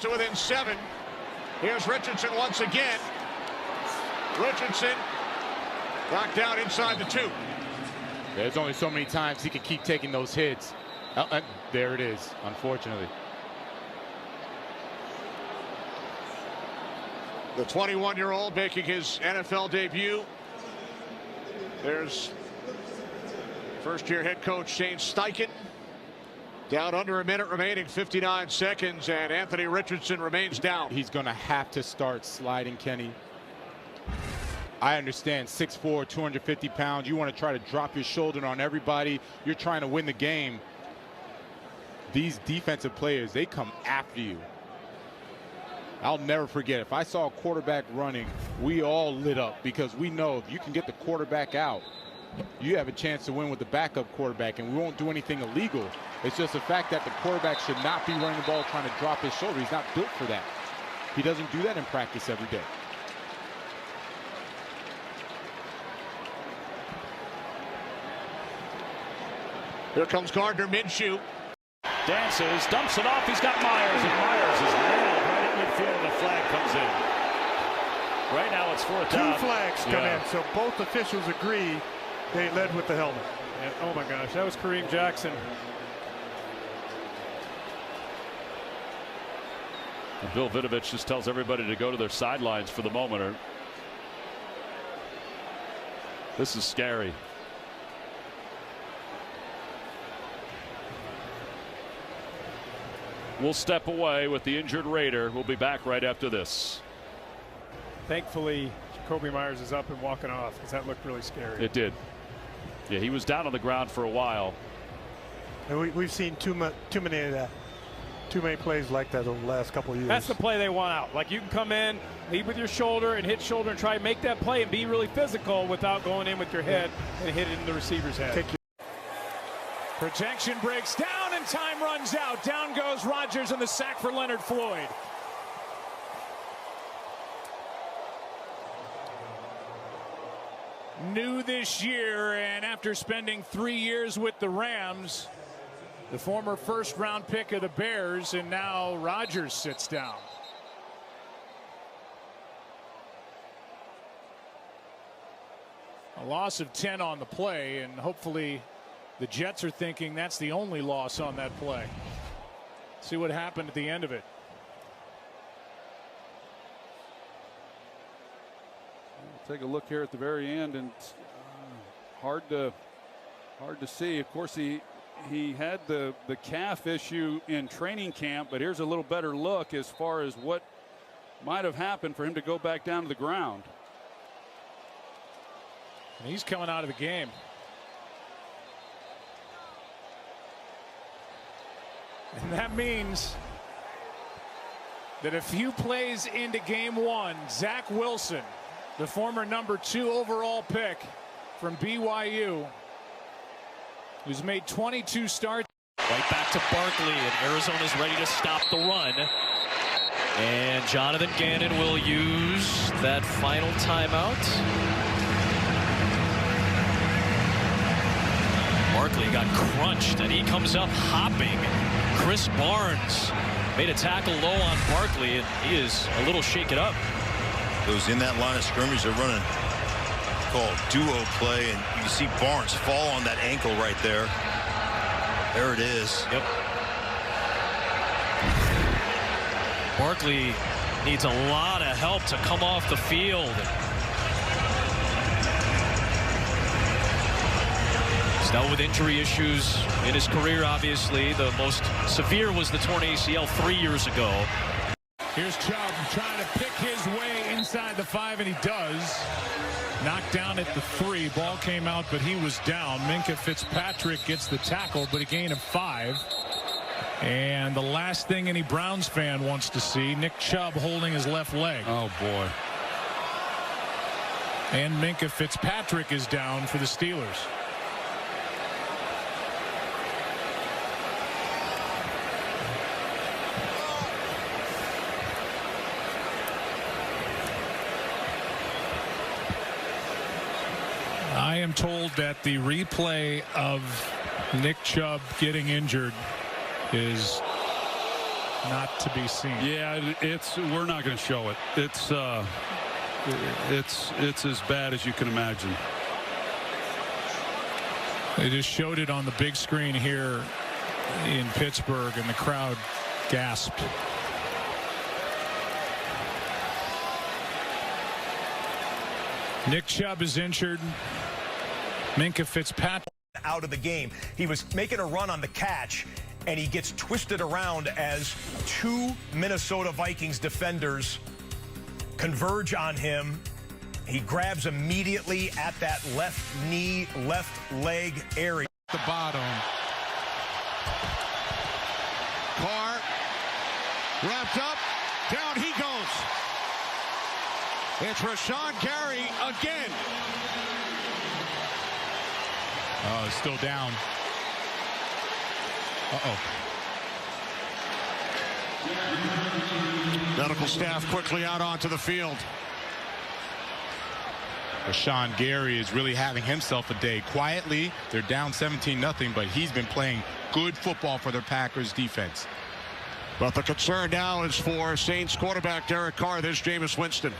to within 7. Here's Richardson once again. Richardson knocked down inside the 2. There's only so many times he can keep taking those hits. There it is, unfortunately. The 21-year-old making his NFL debut. There's first-year head coach Shane Steichen. Down under a minute remaining, 59 seconds, and Anthony Richardson remains down. He's going to have to start sliding, Kenny. I understand 6'4", 250 pounds. You want to try to drop your shoulder on everybody. You're trying to win the game. These defensive players, they come after you. I'll never forget, if I saw a quarterback running, we all lit up because we know if you can get the quarterback out, you have a chance to win with the backup quarterback, and we won't do anything illegal. It's just the fact that the quarterback should not be running the ball trying to drop his shoulder. He's not built for that. He doesn't do that in practice every day. Here comes Gardner Minshew. Dances, dumps it off. He's got Myers, and Myers is nailed right at midfield, and the flag comes in. Right now it's 4th down. 2 flags come in, so both officials agree they led with the helmet. And, oh my gosh, that was Kareem Jackson. And Bill Vinovich just tells everybody to go to their sidelines for the moment. This is scary. We'll step away with the injured Raider. We'll be back right after this. Thankfully, Jakobi Meyers is up and walking off because that looked really scary. It did. Yeah, he was down on the ground for a while. And we've seen too many plays like that over the last couple of years. That's the play they want out. Like, you can come in, lead with your shoulder and hit shoulder and try to make that play and be really physical without going in with your head and hit it in the receiver's head. Protection breaks down and time runs out. Down goes Rodgers, and the sack for Leonard Floyd. New this year, and after spending 3 years with the Rams, the former first-round pick of the Bears, and now Rodgers sits down. A loss of 10 on the play, and hopefully the Jets are thinking that's the only loss on that play. See what happened at the end of it. Take a look here at the very end, and hard to see. Of course, he had the calf issue in training camp, but here's a little better look as far as what might have happened for him to go back down to the ground. And he's coming out of the game. And that means that a few plays into game 1, Zach Wilson, the former #2 overall pick from BYU, who's made 22 starts. Right back to Barkley, and Arizona's ready to stop the run. And Jonathan Gannon will use that final timeout. Barkley got crunched, and he comes up hopping. Chris Barnes made a tackle low on Barkley, and he is a little shaken up. Those in that line of scrimmage, they're running called duo play, and you can see Barnes fall on that ankle right there. There it is. Yep. Barkley needs a lot of help to come off the field. He's dealt with injury issues in his career, obviously. The most severe was the torn ACL 3 years ago. Here's Chubb trying to pick his way inside the 5, and he does. Knocked down at the 3. Ball came out, but he was down. Minkah Fitzpatrick gets the tackle, but a gain of 5. And the last thing any Browns fan wants to see, Nick Chubb holding his left leg. Oh, boy. And Minkah Fitzpatrick is down for the Steelers. I am told that the replay of Nick Chubb getting injured is not to be seen. Yeah, we're not going to show it. It's as bad as you can imagine. They just showed it on the big screen here in Pittsburgh, and the crowd gasped. Nick Chubb is injured. Minkah Fitzpatrick out of the game. He was making a run on the catch, and he gets twisted around as two Minnesota Vikings defenders converge on him. He grabs immediately at that left knee, left leg area. The bottom. Carr wrapped up. Down he goes. It's Rashawn Gary again. Oh, it's still down. Uh-oh. Medical staff quickly out onto the field. Rashawn Gary is really having himself a day. Quietly, they're down 17-0, but he's been playing good football for their Packers defense. But the concern now is for Saints quarterback Derek Carr. There's Jameis Winston.